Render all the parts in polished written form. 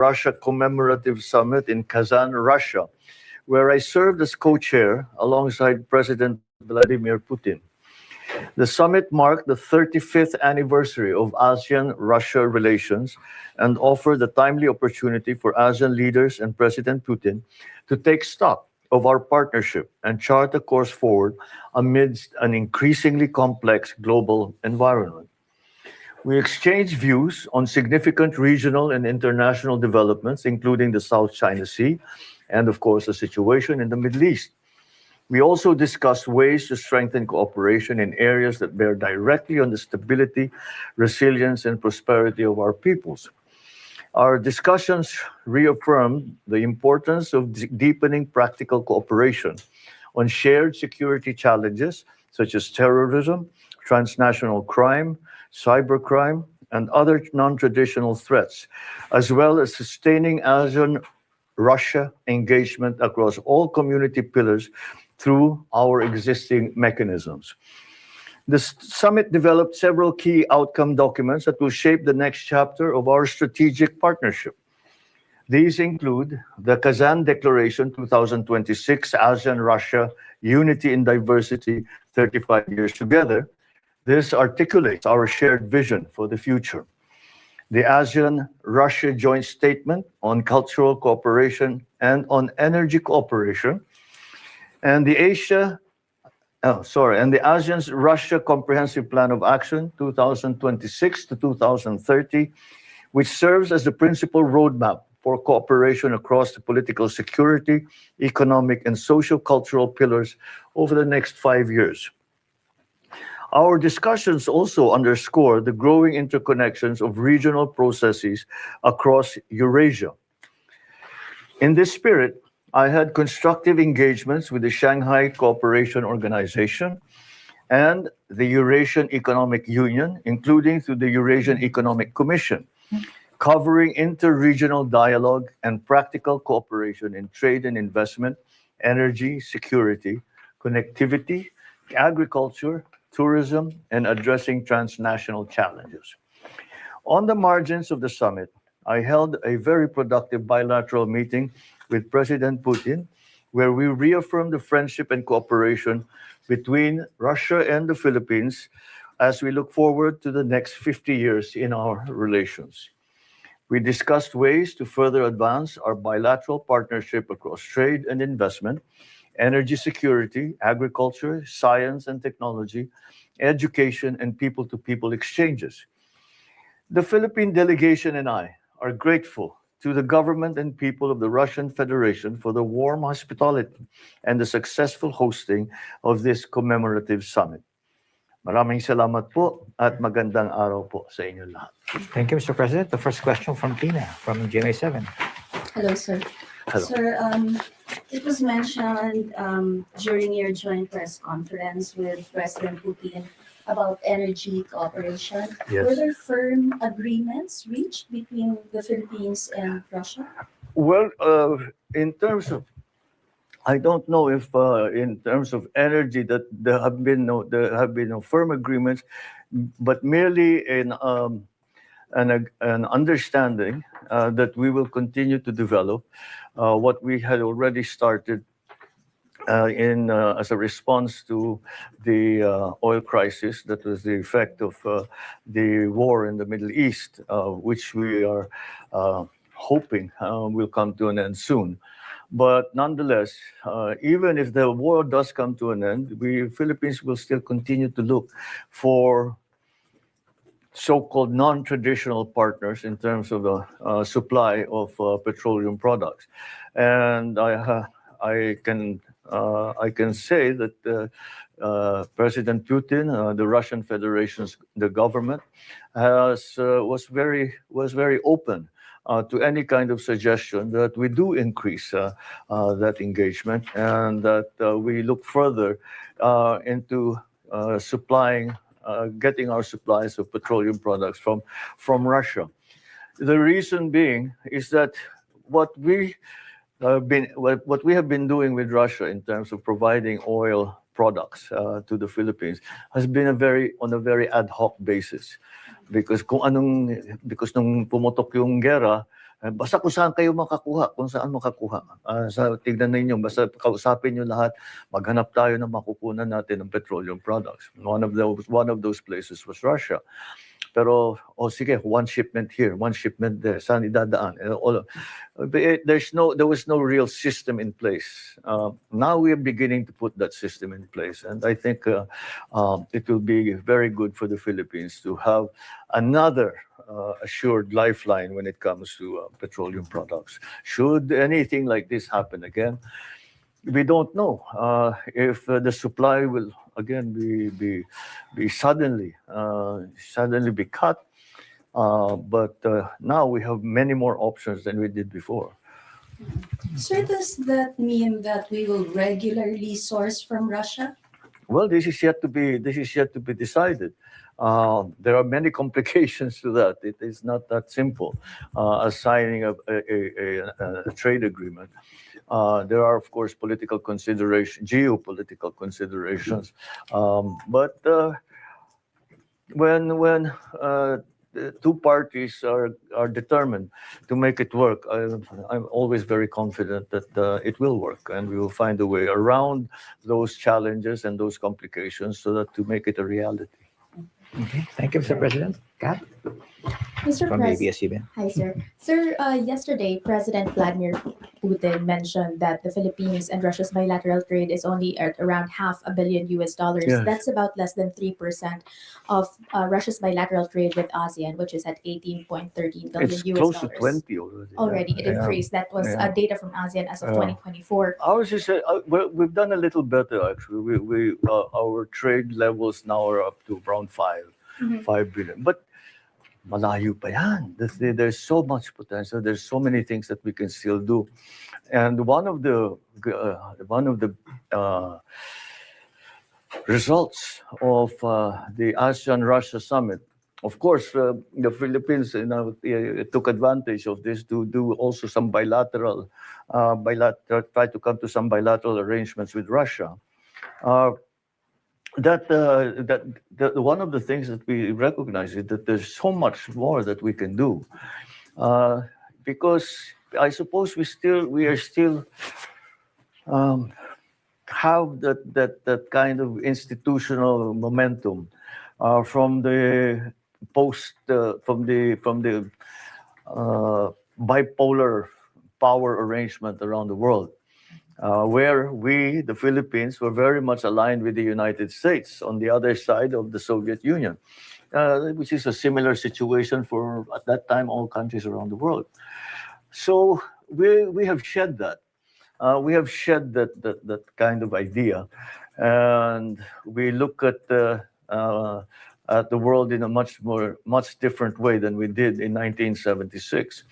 Russia Commemorative Summit in Kazan, Russia, where I served as co-chair alongside President Vladimir Putin. The summit marked the 35th anniversary of ASEAN-Russia relations and offered a timely opportunity for ASEAN leaders and President Putin to take stock of our partnership and chart a course forward amidst an increasingly complex global environment. We exchanged views on significant regional and international developments, including the South China Sea and, of course, the situation in the Middle East. We also discussed ways to strengthen cooperation in areas that bear directly on the stability, resilience, and prosperity of our peoples. Our discussions reaffirmed the importance of deepening practical cooperation on shared security challenges such as terrorism, transnational crime, cybercrime, and other non-traditional threats, as well as sustaining ASEAN-Russia engagement across all community pillars through our existing mechanisms. The summit developed several key outcome documents that will shape the next chapter of our strategic partnership. These include the Kazan Declaration 2026, ASEAN-Russia Unity in Diversity, 35 Years Together. This articulates our shared vision for the future. The ASEAN-Russia Joint Statement on Cultural Cooperation and on Energy Cooperation, and the ASEAN's Russia Comprehensive Plan of Action 2026 to 2030, which serves as the principal roadmap for cooperation across the political security, economic, and social-cultural pillars over the next 5 years. Our discussions also underscore the growing interconnections of regional processes across Eurasia. In this spirit, I had constructive engagements with the Shanghai Cooperation Organization and the Eurasian Economic Union, including through the Eurasian Economic Commission, covering inter-regional dialogue and practical cooperation in trade and investment, energy, security, connectivity, agriculture, tourism, and addressing transnational challenges. On the margins of the summit, I held a very productive bilateral meeting with President Putin, where we reaffirmed the friendship and cooperation between Russia and the Philippines as we look forward to the next 50 years in our relations. We discussed ways to further advance our bilateral partnership across trade and investment, energy security, agriculture, science and technology, education, and people-to-people exchanges. The Philippine delegation and I are grateful to the government and people of the Russian Federation for the warm hospitality and the successful hosting of this commemorative summit. Maraming salamat po at magandang araw po sa inyo lahat. Thank you, Mr. President. The first question from Tina from GMA7. Hello, sir. Hello. Sir, it was mentioned during your joint press conference with President Putin about energy cooperation. Yes. Were there firm agreements reached between the Philippines and Russia? Well, in terms of, I don't know if in terms of energy that there have been no firm agreements, but merely an understanding that we will continue to develop what we had already started as a response to the oil crisis that was the effect of the war in the Middle East, which we are hoping will come to an end soon. But nonetheless, even if the war does come to an end, Philippines will still continue to look for so-called non-traditional partners in terms of the supply of petroleum products. And I can say that President Putin, the Russian Federation's the government, was very open to any kind of suggestion that we do increase that engagement and that we look further into supplying, getting our supplies of petroleum products from Russia. The reason being is that what we have been doing with Russia in terms of providing oil products to the Philippines has been on a very ad hoc basis. Because nung pumutok yung gera, Basta kung saan kayo makakuha, kung saan makakuha. Tignan ninyo, basta kausapin nyo lahat, maghanap tayo na makukunan natin ng petroleum products. One of those places was Russia. Pero, sige, one shipment here, one shipment there, saan idadaan? There was no real system in place. Now we are beginning to put that system in place. And I think it will be very good for the Philippines to have another assured lifeline when it comes to petroleum products. Should anything like this happen again, we don't know if the supply will again be suddenly be cut. But now we have many more options than we did before. Sir, does that mean that we will regularly source from Russia? Well, this is yet to be decided. There are many complications to that. It is not that simple as signing a trade agreement. There are, of course, political considerations, geopolitical considerations. But when the two parties are determined to make it work, I'm always very confident that it will work, and we will find a way around those challenges and those complications so that to make it a reality. Okay, thank you, Mr. President. Kat, Mr. from President. ABS-CBN. Hi, sir. Sir, yesterday, President Vladimir Putin mentioned that the Philippines and Russia's bilateral trade is only at around $500 million. Yes. That's about less than 3% of Russia's bilateral trade with ASEAN, which is at $18.13 billion. It's close to 20 already. Already, it increased. That was Yeah. data from ASEAN as of Yeah. 2024. Ours is we've done a little better actually. We our trade levels now are up to around 5 billion. But malayo pa yan. There's so much potential. There's so many things that we can still do. And one of the results of the ASEAN-Russia summit, of course, the Philippines took advantage of this to do also some bilateral, try to come to some bilateral arrangements with Russia. One of the things that we recognize is that there's so much more that we can do, because I suppose we are still have that kind of institutional momentum from the bipolar power arrangement around the world. Where we, the Philippines, were very much aligned with the United States on the other side of the Soviet Union, which is a similar situation for, at that time, all countries around the world. So we have shed that. We have shed that kind of idea, and we look at the world in a much different way than we did in 1976.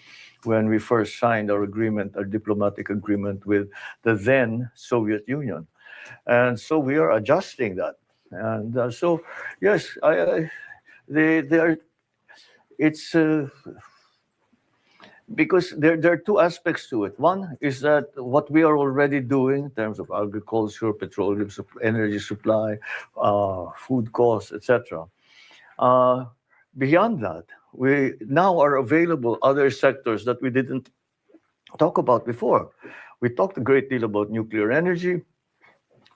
When we first signed our diplomatic agreement with the then Soviet Union. And so we are adjusting that. And so, yes, it's because there are two aspects to it. One is that what we are already doing in terms of agriculture, petroleum, energy supply, food costs, etc. Beyond that, we now are available other sectors that we didn't talk about before. We talked a great deal about nuclear energy.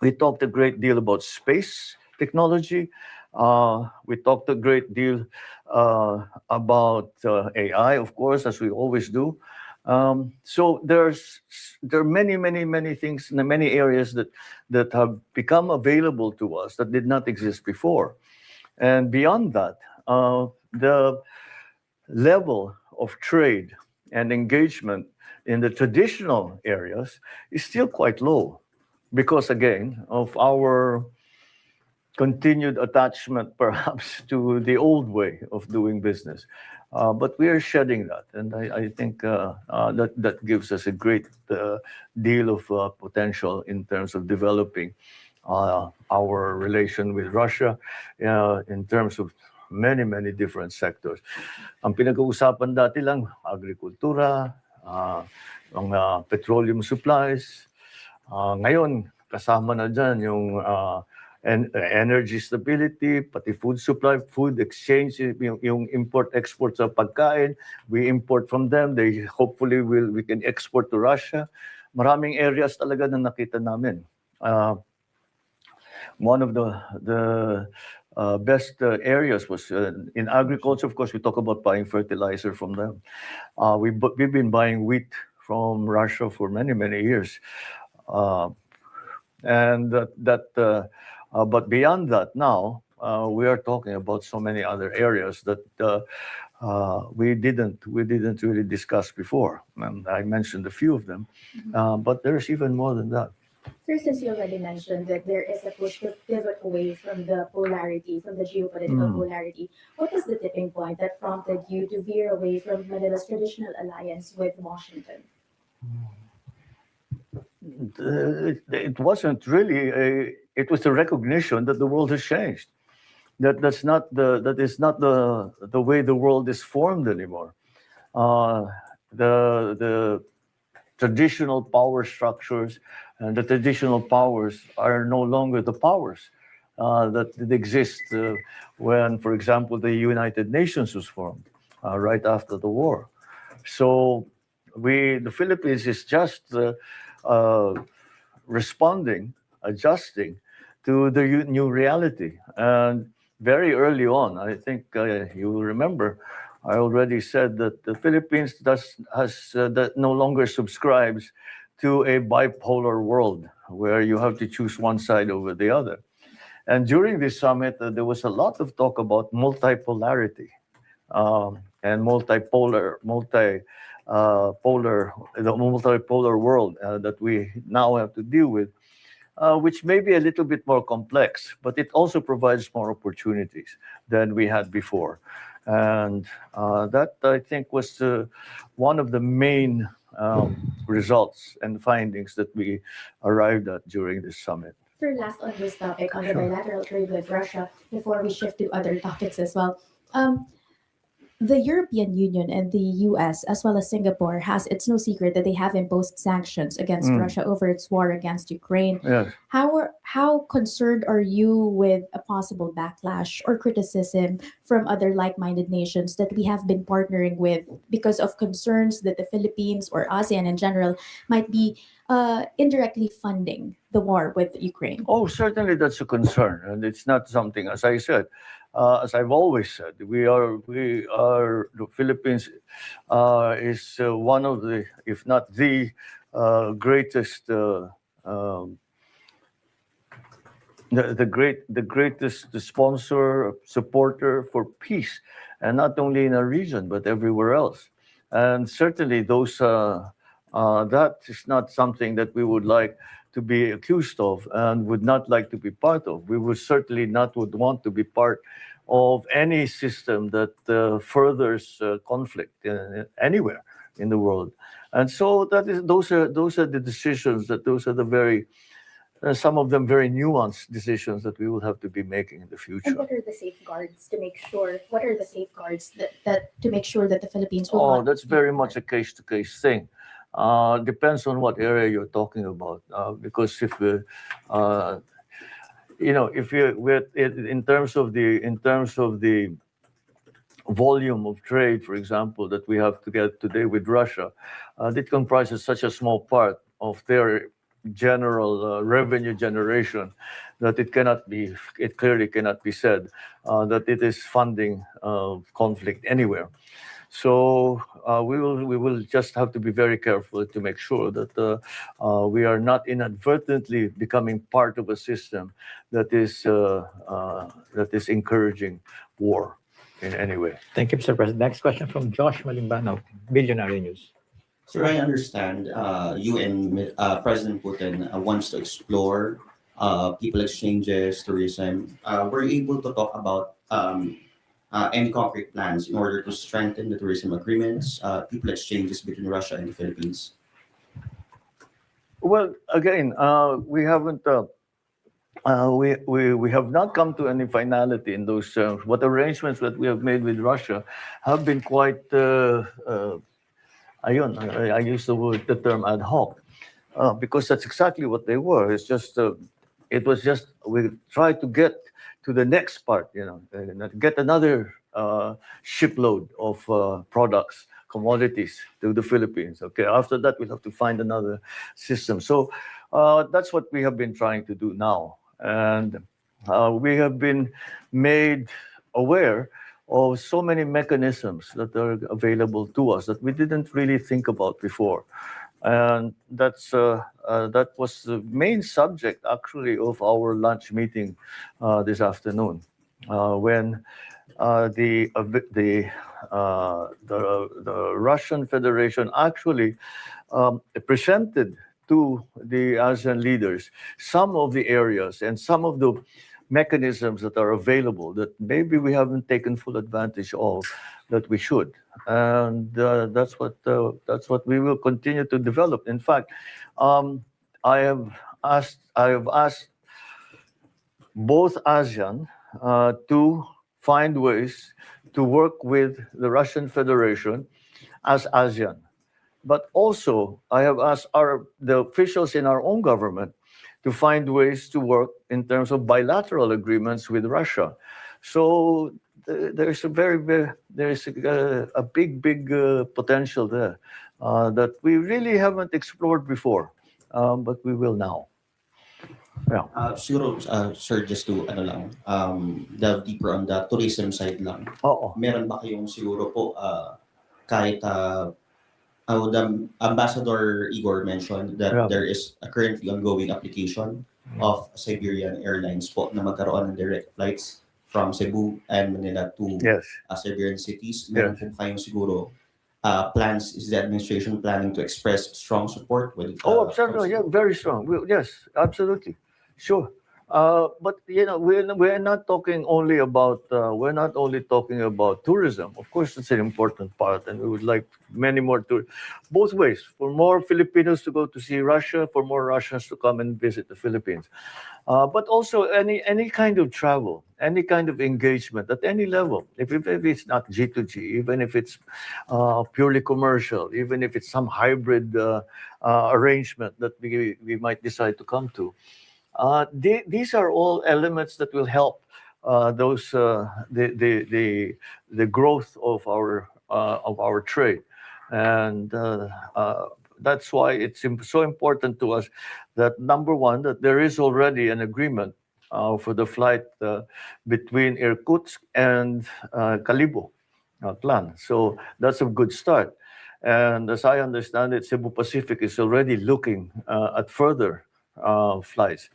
We talked a great deal about space technology. We talked a great deal about AI, of course, as we always do. So there are many things in many areas that have become available to us that did not exist before. And beyond that, the level of trade and engagement in the traditional areas is still quite low because, again, of our continued attachment, perhaps, to the old way of doing business. But we are shedding that, and I think that gives us a great deal of potential in terms of developing our relation with Russia in terms of many different sectors. Ang pinag-uusapan dati lang, agrikultura, petroleum supplies. Ngayon, kasama na dyan yung and energy stability, pati food supply, food exchange, yung import-export sa pagkain, we import from them, they hopefully we can export to Russia. Maraming areas talaga na nakita namin. One of the best areas was in agriculture. Of course, we talk about buying fertilizer from them. We've been buying wheat from Russia for many, many years. But beyond that, now we are talking about so many other areas that we didn't really discuss before, and I mentioned a few of them, but there's even more than that. Sir, since you already mentioned that there is a push to pivot away from the polarity, from the geopolitical polarity, what is the tipping point that prompted you to veer away from Manila's traditional alliance with Washington? It wasn't really it was a recognition that the world has changed. That is not the way the world is formed anymore. The traditional power structures and the traditional powers are no longer the powers that exist when, for example, the United Nations was formed right after the war. So the Philippines is just responding, adjusting to the new reality. And very early on, I think you remember, I already said that the Philippines that no longer subscribes to a bipolar world where you have to choose one side over the other. And during this summit, there was a lot of talk about multipolarity and the multipolar world that we now have to deal with, which may be a little bit more complex, but it also provides more opportunities than we had before. And that, I think, was one of the main results and findings that we arrived at during this summit. Sir, last on this topic, on the bilateral trade with Russia, before we shift to other topics as well. The European Union and the US, as well as Singapore, it's no secret that they have imposed sanctions against Russia over its war against Ukraine. Yes. How concerned are you with a possible backlash or criticism from other like-minded nations that we have been partnering with because of concerns that the Philippines or ASEAN in general might be indirectly funding the war with Ukraine? Oh, certainly that's a concern, and it's not something, as I said, as I've always said, the Philippines is one of the, if not the greatest, the greatest sponsor, supporter for peace, and not only in our region but everywhere else. And certainly that is not something that we would like to be accused of and would not like to be part of. We would certainly not would want to be part of any system that furthers conflict anywhere in the world. And so those are the decisions those are the very some of them very nuanced decisions that we will have to be making in the future. And what are the safeguards to make sure? What are the safeguards that to make sure that the Philippines will? Oh, that's very much a case-to-case thing. Depends on what area you're talking about. Because if in terms of the volume of trade, for example, that we have to get today with Russia, that comprises such a small part of their general revenue generation that it clearly cannot be said that it is funding conflict anywhere. So we will just have to be very careful to make sure that we are not inadvertently becoming part of a system that is encouraging war in any way. Thank you, Mr. President. Next question from Josh Malimbano, Billionaire News. Sir, I understand you and President Putin wants to explore people exchanges, tourism. Were you able to talk about any concrete plans in order to strengthen the tourism agreements, people exchanges between Russia and the Philippines? Well, again, we haven't. We have not come to any finality in those terms. What arrangements that we have made with Russia have been quite. I use the term ad hoc because that's exactly what they were. It's just It was just we tried to get to the next part, and get another shipload of products, commodities to the Philippines. Okay, after that we'll have to find another system. So that's what we have been trying to do now, and we have been made aware of so many mechanisms that are available to us that we didn't really think about before. And that was the main subject, actually, of our lunch meeting this afternoon, when the Russian Federation actually presented to the ASEAN leaders some of the areas and some of the mechanisms that are available that maybe we haven't taken full advantage of, that we should. And that's what we will continue to develop. In fact, I have asked both ASEAN to find ways to work with the Russian Federation as ASEAN. But also, I have asked the officials in our own government to find ways to work in terms of bilateral agreements with Russia. So there's a big potential there that we really haven't explored before, but we will now. Yeah. Siguro, sir, just to delve deeper on the tourism side lang. Oo. Meron ba kayong siguro po kahit the Ambassador Igor mentioned that Yeah. there is a currently ongoing application of Siberian Airlines po na magkaroon ng direct flights from Cebu and Manila to Yes. Siberian cities. Meron po kayong siguro plans, is the administration planning to express strong support with Absolutely. Yeah, very strong. Yes, absolutely. Sure. But we're not talking only about tourism. Of course, it's an important part, and we would like many more both ways, for more Filipinos to go to see Russia, for more Russians to come and visit the Philippines. But also any kind of travel, any kind of engagement at any level. If it's not G2G, even if it's purely commercial, even if it's some hybrid arrangement that we might decide to come to. These are all elements that will help the growth of our trade, and that's why it's so important to us that, number one, that there is already an agreement for the flight between Irkutsk and Kalibo plan. So that's a good start. And as I understand it, Cebu Pacific is already looking at further flights.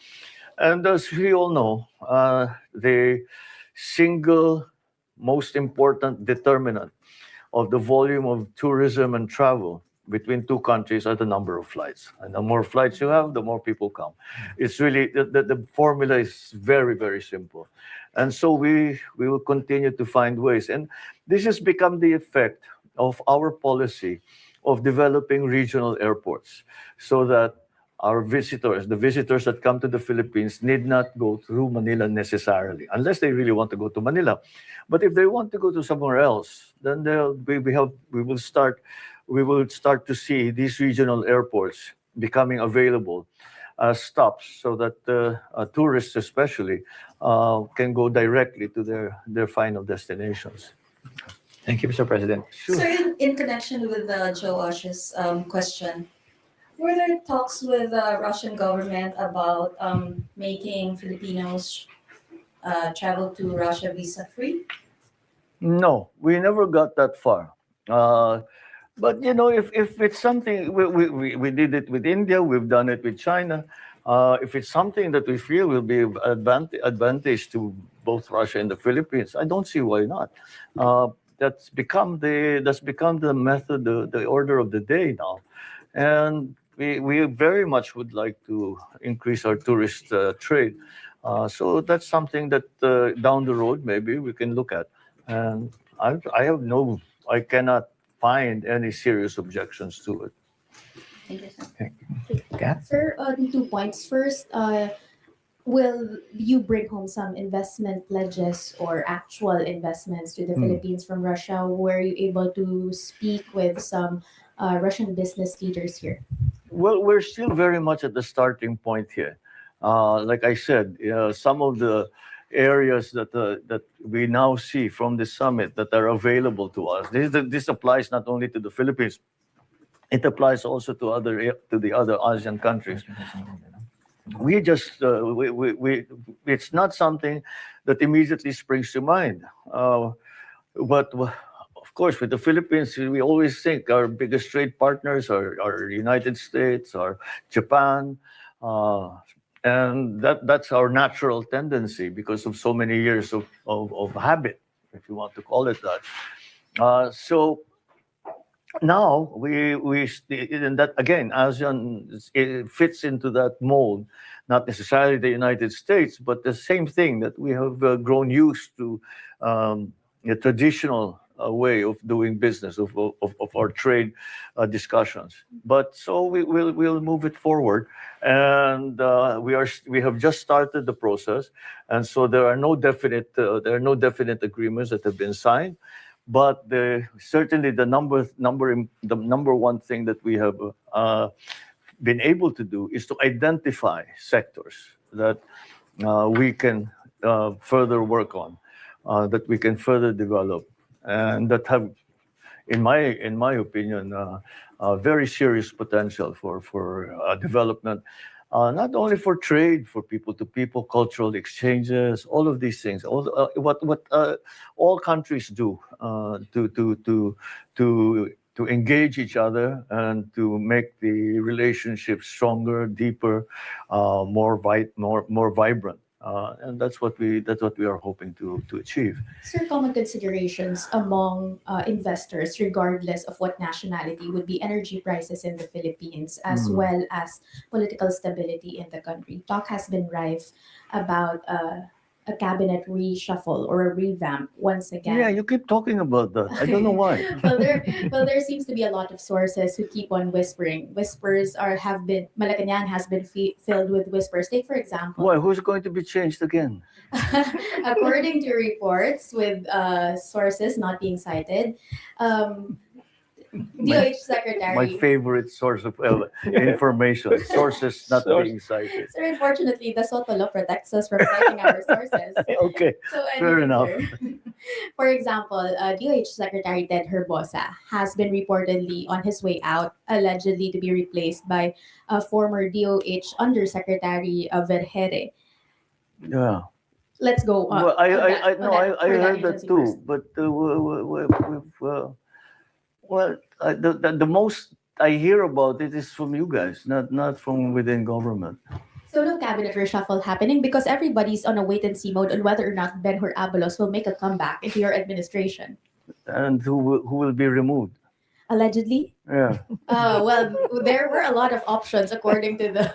And as we all know, the single most important determinant of the volume of tourism and travel between two countries are the number of flights. And the more flights you have, the more people come. It's really, the formula is very, very simple. And so we will continue to find ways. And this has become the effect of our policy of developing regional airports, so that our visitors, the visitors that come to the Philippines, need not go through Manila necessarily, unless they really want to go to Manila. But if they want to go to somewhere else, then we will start to see these regional airports becoming available as stops, so that tourists especially can go directly to their final destinations. Thank you, Mr. President. So in connection with Joe Ash's question, were there talks with the Russian government about making Filipinos travel to Russia visa-free? No, we never got that far. But if it's something, we did it with India, we've done it with China. If it's something that we feel will be advantage to both Russia and the Philippines, I don't see why not. That's become the method, the order of the day now, and we very much would like to increase our tourist trade. So that's something that down the road maybe we can look at. And I cannot find any serious objections to it. Thank you, sir. Okay. Sir, on 2 points. First, will you bring home some investment pledges or actual investments to the Philippines from Russia? Were you able to speak with some Russian business leaders here? Well, we're still very much at the starting point here. Like I said, some of the areas that we now see from the summit that are available to us. This applies not only to the Philippines, it applies also to the other ASEAN countries. We just it's not something that immediately springs to mind. But of course, with the Philippines, we always think our biggest trade partners are United States or Japan, and that's our natural tendency because of so many years of habit, if you want to call it that. So now and that again, ASEAN it fits into that mold, not necessarily the United States, but the same thing that we have grown used to, a traditional way of doing business of our trade discussions. But so we'll move it forward, and we have just started the process, and so there are no definite agreements that have been signed. But certainly the number one thing that we have been able to do is to identify sectors that we can further work on, that we can further develop, and that have, in my opinion, very serious potential for development. Not only for trade, for people-to-people, cultural exchanges, all of these things, what all countries do to engage each other and to make the relationship stronger, deeper, more vibrant, and that's what we are hoping to achieve. Sir, common considerations among investors, regardless of what nationality, would be energy prices in the Philippines, as well as political stability in the country. Talk has been rife about a cabinet reshuffle or a revamp once again. Yeah, you keep talking about that. I don't know why. There seems to be a lot of sources who keep on whispering. Malacanang has been filled with whispers. Take, for example, Why? Who's going to be changed again? according to reports with sources not being cited, DOH Secretary. My favorite source of information, sources not being cited. Sir, unfortunately, the SOTO law protects us from citing our sources. Okay, So fair enough. sir, for example, DOH Secretary Ted Herbosa has been reportedly on his way out, allegedly to be replaced by former DOH Undersecretary Vergere. Yeah. Let's go. Well, I heard that agency too, first. but the most I hear about it is from you guys, not from within government. So no cabinet reshuffle happening because everybody's on a wait and see mode on whether or not Ben-Hur Abalos will make a comeback into your administration. And who will be removed? Allegedly? Yeah. Well, there were a lot of options according to the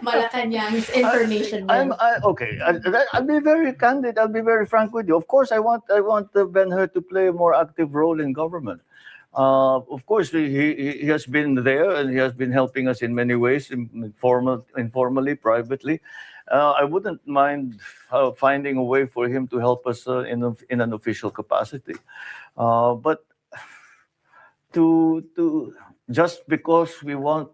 Malacanang's information. Okay. I'll be very candid. I'll be very frank with you. Of course, I want Ben-Hur to play a more active role in government. Of course, he has been there and he has been helping us in many ways, informally, privately. I wouldn't mind finding a way for him to help us in an official capacity. But to just because we want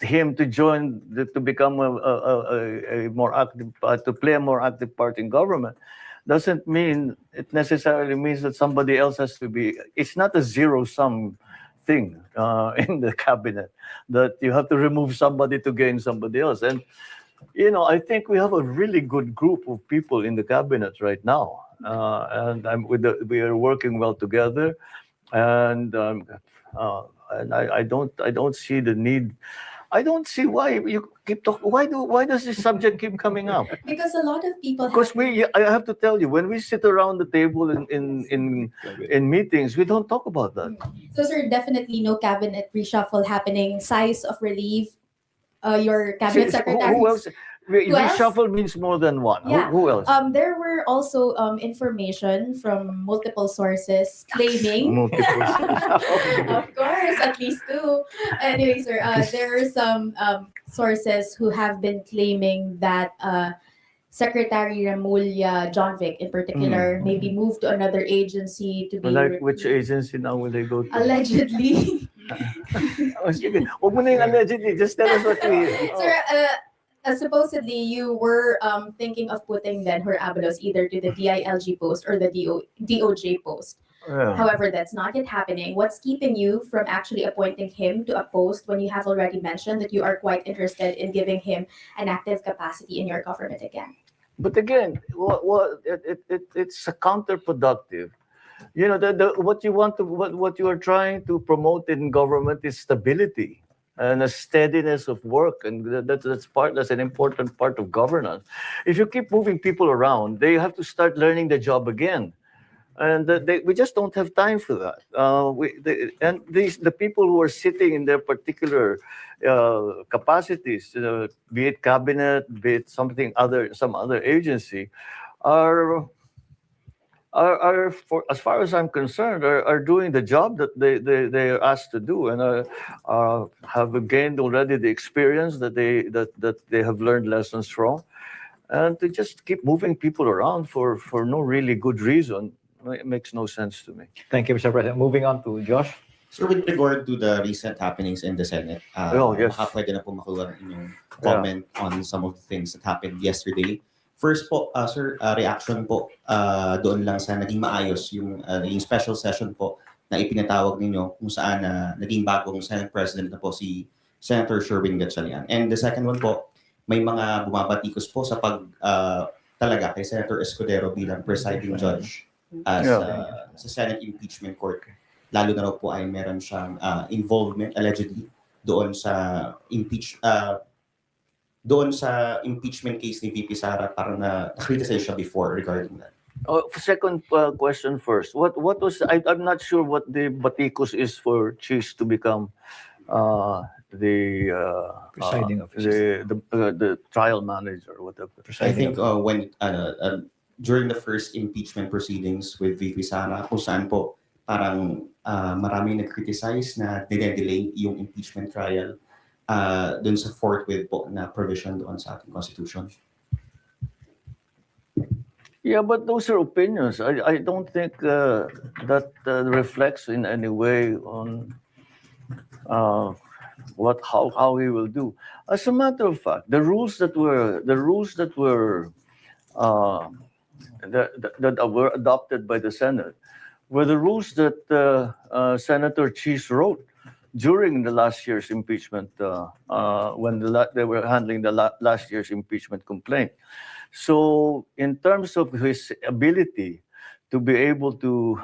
him to join, to become a more active, to play a more active part in government, doesn't mean it necessarily means that somebody else has to be. It's not a zero-sum thing in the cabinet that you have to remove somebody to gain somebody else. And I think we have a really good group of people in the cabinet right now, and we are working well together, and I don't see the need. I don't see why you keep talking. Why does this subject keep coming up? Because a lot of people Because I have to tell you, when we sit around the table in meetings, we don't talk about that. So sir, definitely no cabinet reshuffle happening. Size of relief, your cabinet secretary. Who else? Who else? Reshuffle means more than one. Yeah. Who else? There were also information from multiple sources claiming. Multiple. Of course, at least two. Anyway, sir, there are some sources who have been claiming that Secretary Remulla Johnvic, in particular, may be moved to another agency to be Like which agency now will they go to? allegedly Oh, sige. Huwag mo na yung allegedly. Just tell us what you hear. Sir, supposedly you were thinking of putting then Her Abalos either to the DILG post or the DOJ post. Yeah. However, that's not yet happening. What's keeping you from actually appointing him to a post when you have already mentioned that you are quite interested in giving him an active capacity in your government again? But again, it's a counterproductive. You know, what you are trying to promote in government is stability and a steadiness of work, and that's an important part of governance. If you keep moving people around, they have to start learning the job again, and we just don't have time for that. The people who are sitting in their particular capacities, be it cabinet, be it some other agency, are for as far as I'm concerned, are doing the job that they are asked to do, and have gained already the experience that they have learned lessons from, and to just keep moving people around for no really good reason, it makes no sense to me. Thank you, Mr. President. Moving on to Josh. So with regard to the recent happenings in the Senate, Yes. baka pwede na po makuha ang inyong comment on some of the things that happened yesterday. First po, sir, reaction po doon lang sa naging maayos yung special session po na ipinatawag ninyo kung saan naging bagong Senate President na po si Senator Sherwin Gatchalian. And the second one po, may mga bumabatikos po sa talaga kay Senator Escudero bilang presiding judge sa Senate Impeachment Court. Lalo na raw po ay meron siyang involvement allegedly doon sa impeachment case ni VP Sara, para na-criticize siya before regarding that. Second question first. What was I'm not sure what the batikos is for Cheese to become the Presiding officer. the trial manager, whatever. I think when during the first impeachment proceedings with VP Sara, kung saan po parang maraming nag-criticize na delay yung impeachment trial dun sa forthwith po na provision doon sa ating Constitution. Yeah, but those are opinions. I don't think that reflects in any way on how he will do. As a matter of fact, the rules that were adopted by the Senate were the rules that Senator Cheese wrote during the last year's impeachment, when they were handling the last year's impeachment complaint. So, in terms of his ability to be able to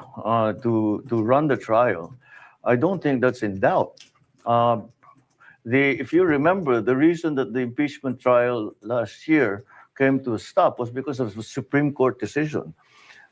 run the trial, I don't think that's in doubt. If you remember, the reason that the impeachment trial last year came to a stop was because of the Supreme Court decision,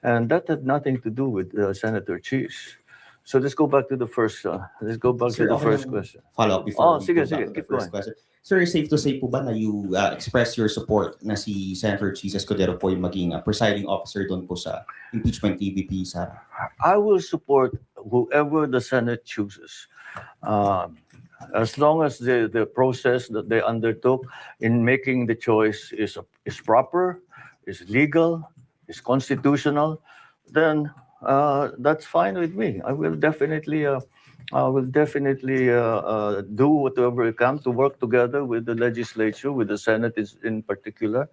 and that had nothing to do with Senator Cheese. So let's go back to the first. Question. Follow up before Sige, we go back to the keep first going. question. Sir, safe to say po ba na you express your support na si Senator Cheese Escudero po yung maging presiding officer doon po sa impeachment ni VP Sara? I will support whoever the Senate chooses, as long as the process that they undertook in making the choice is proper, is legal, is constitutional. Then that's fine with me. I will definitely do whatever I can to work together with the legislature, with the Senate in particular,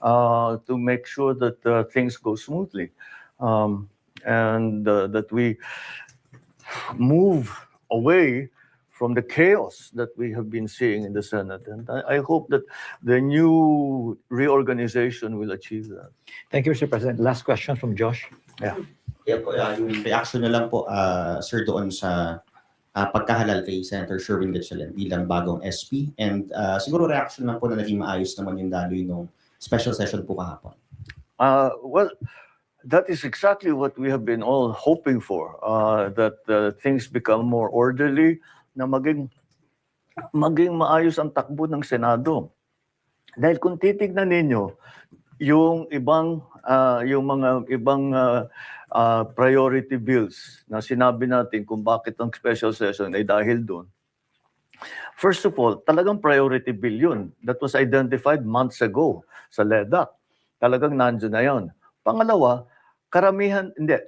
to make sure that things go smoothly, and that we move away from the chaos that we have been seeing in the Senate. And I hope that the new reorganization will achieve that. Thank you, Mr. President. Last question from Josh. Yeah po, yung reaction na lang po, sir, doon sa pagkahalal kay Senator Sherwin Gatchalian bilang bagong SP, and siguro reaction lang po na naging maayos naman yung daloy nung special session po kahapon. Well, that is exactly what we have been all hoping for, that things become more orderly, na maging maayos ang takbo ng Senado. Dahil kung titignan ninyo, yung mga ibang priority bills na sinabi natin kung bakit ang special session ay dahil doon. First of all, talagang priority bill yun. That was identified months ago sa LEDAC. Talagang nandiyan na yun. Pangalawa,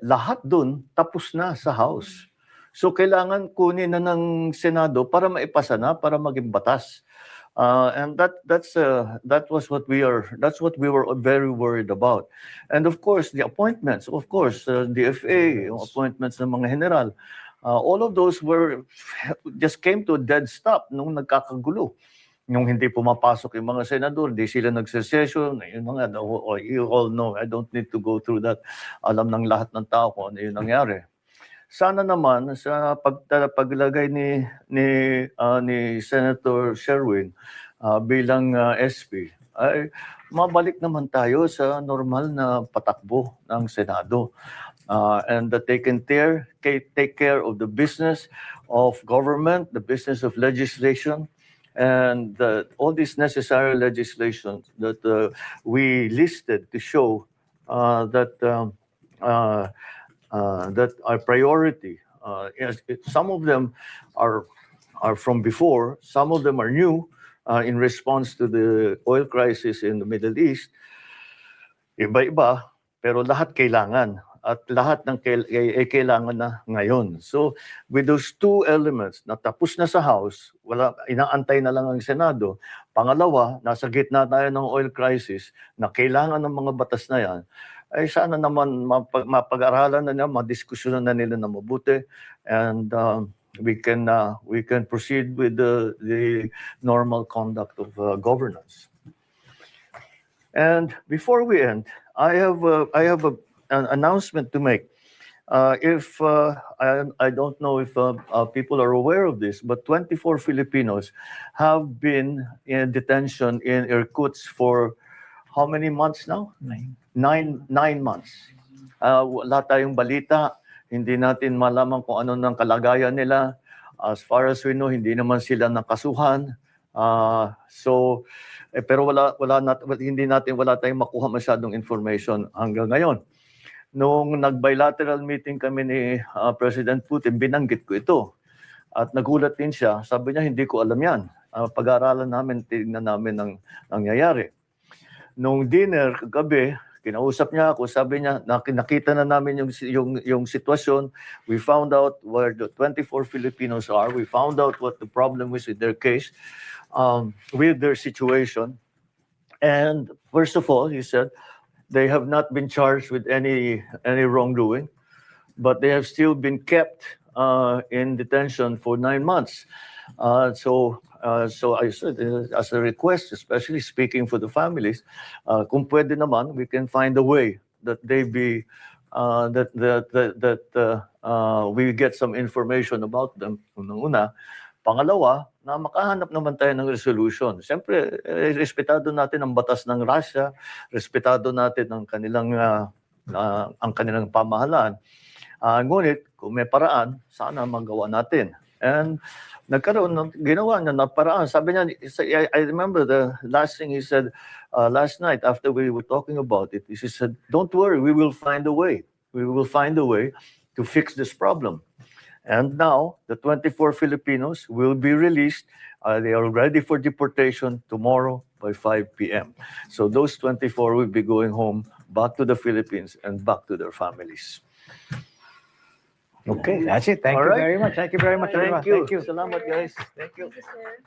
lahat doon tapos na sa House. So kailangan kunin na ng Senado para maipasa na, para maging batas. And that was what that's what we were very worried about. And of course, the appointments, of course, the FA, yung appointments ng mga general, all of those just came to a dead stop nung nagkakagulo. Nung hindi pumapasok yung mga senador, di sila nagsesession, yung mga, you all know, I don't need to go through that. Alam ng lahat ng tao kung ano yung nangyari. Sana naman sa paglagay ni Senator Sherwin bilang SP ay mabalik naman tayo sa normal na patakbo ng Senado. And that they can take care of the business of government, the business of legislation, and all these necessary legislation that we listed to show that our priority. Some of them are from before, some of them are new in response to the oil crisis in the Middle East. Iba-iba, pero lahat kailangan. At lahat ng kailangan na ngayon. So with those two elements, natapos na sa House, inaantay na lang ang Senado. Pangalawa, nasa gitna tayo ng oil crisis na kailangan ng mga batas na yan, ay sana naman mapag-aralan na nila, madiskusyonan na nila na mabuti, and we can proceed with the normal conduct of governance. And before we end, I have an announcement to make. I don't know if people are aware of this, but 24 Filipinos have been in detention in Irkutsk for how many months now? 9 months. Wala tayong balita. Hindi natin malaman kung ano ng kalagayan nila. As far as we know, hindi naman sila nakasuhan. Pero wala tayong makuha masyadong information hanggang ngayon. Nung nag-bilateral meeting kami ni President Putin, binanggit ko ito. At nagulat din siya. Sabi niya, hindi ko alam yan. Pag-aaralan namin, tignan namin ang nangyayari. Nung dinner kagabi, kinausap niya ako, sabi niya, nakita na namin yung sitwasyon. We found out where the 24 Filipinos are. We found out what the problem is with their case, with their situation. And first of all, he said, they have not been charged with any wrongdoing, but they have still been kept in detention for 9 months. So I said, as a request, especially speaking for the families, kung pwede naman, we can find a way that they be we get some information about them. Unang-una. Pangalawa, na makahanap naman tayo ng resolution. Siyempre, respetado natin ang batas ng Russia, respetado natin ang kanilang pamahalaan. Ngunit, kung may paraan, sana magawa natin. And ginawa niya na paraan. Sabi niya, I remember the last thing he said last night after we were talking about it. He said, don't worry, we will find a way. We will find a way to fix this problem. And now, the 24 Filipinos will be released. They are ready for deportation tomorrow by 5 p.m. So those 24 will be going home, back to the Philippines, and back to their families. Okay, that's it. Thank All you right. very much. Thank you very much, everyone. Thank you. Salamat, guys. Thank you. Thank you, sir.